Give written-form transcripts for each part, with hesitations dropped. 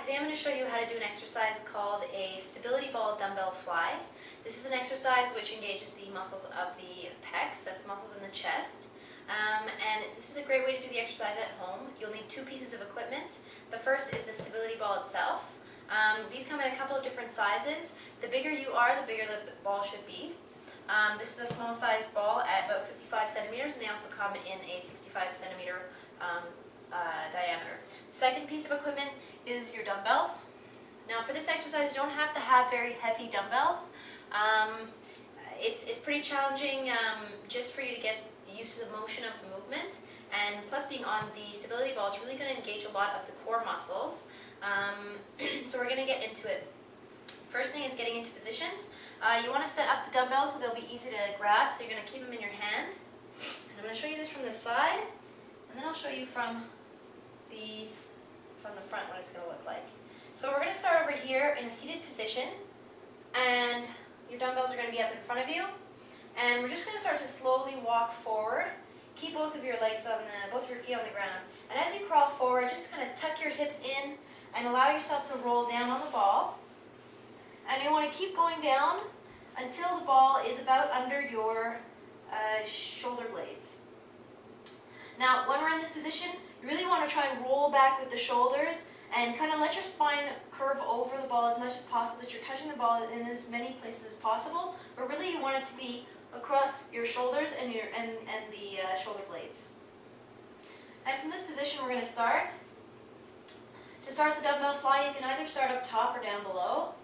Today I'm going to show you how to do an exercise called a stability ball dumbbell fly. This is an exercise which engages the muscles of the pecs, that's the muscles in the chest. And this is a great way to do the exercise at home. You'll need two pieces of equipment. The first is the stability ball itself. These come in a couple of different sizes. The bigger you are, the bigger the ball should be. This is a small size ball at about 55 centimeters, and they also come in a 65 centimeter diameter. The second piece of equipment is your dumbbells. Now for this exercise you don't have to have very heavy dumbbells. It's pretty challenging just for you to get used to the motion of the movement, and plus being on the stability ball is really going to engage a lot of the core muscles. So we're going to get into it. First thing is getting into position. You want to set up the dumbbells so they'll be easy to grab, so you're going to keep them in your hand. And I'm going to show you this from the side, and then I'll show you from the front what it's going to look like. So we're going to start over here in a seated position, and your dumbbells are going to be up in front of you, and we're just going to start to slowly walk forward. Keep both of your legs on both of your feet on the ground, and as you crawl forward, just kind of tuck your hips in and allow yourself to roll down on the ball. And you want to keep going down until the ball is about under your shoulder blades. Now, when we're in this position, you really want to try and roll back with the shoulders and kind of let your spine curve over the ball as much as possible, that you're touching the ball in as many places as possible, but really you want it to be across your shoulders and the shoulder blades. And from this position, we're going to start. To start the dumbbell fly, you can either start up top or down below.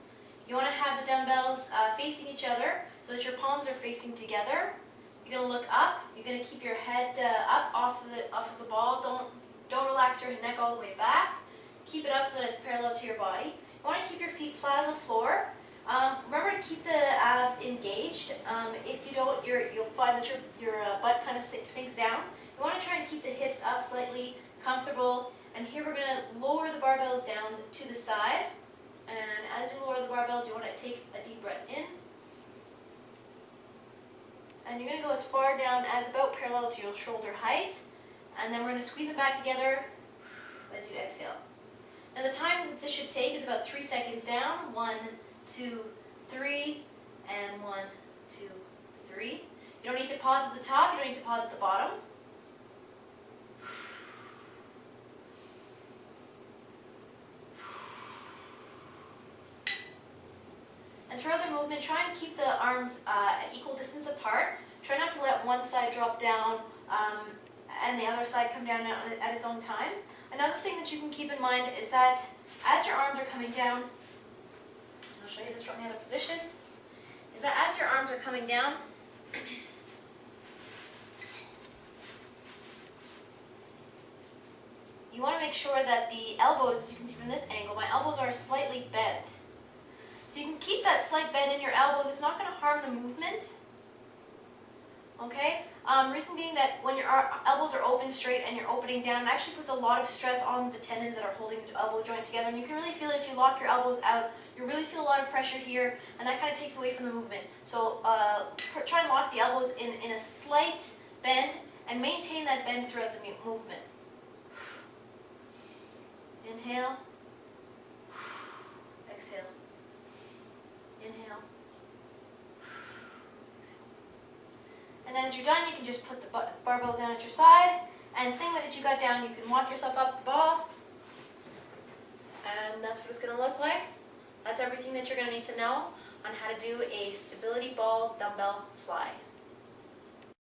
You want to have the dumbbells facing each other so that your palms are facing together. You're going to look up. You're going to keep your head up off of the ball. Don't relax your neck all the way back. Keep it up so that it's parallel to your body. You want to keep your feet flat on the floor. Remember to keep the abs engaged. If you don't, you'll find that your butt kind of sinks down. You want to try and keep the hips up slightly, comfortable. And here we're going to lower the barbells down to the side. And as you lower the barbells, you want to take a deep breath in. And you're going to go as far down as about parallel to your shoulder height. And then we're going to squeeze them back together as you exhale. Now the time this should take is about 3 seconds down. 1, 2, 3, and 1, 2, 3. You don't need to pause at the top, you don't need to pause at the bottom. And throughout the movement, try and keep the arms at equal distance apart. Try not to let one side drop down and the other side come down at its own time. Another thing that you can keep in mind is that as your arms are coming down, and I'll show you this from the other position, is that as your arms are coming down, you want to make sure that the elbows, as you can see from this angle, my elbows are slightly bent. So you can keep that slight bend in your elbows. It's not going to harm the movement. Okay? Reason being that when your elbows are open straight and you're opening down, it actually puts a lot of stress on the tendons that are holding the elbow joint together. And you can really feel it if you lock your elbows out. You really feel a lot of pressure here, and that kind of takes away from the movement. So try and lock the elbows in a slight bend and maintain that bend throughout the movement. Inhale. Exhale. Inhale. Exhale. And as you're done, you can just put the barbells down at your side, and same way that you got down, you can walk yourself up the ball, and that's what it's going to look like. That's everything that you're going to need to know on how to do a stability ball dumbbell fly.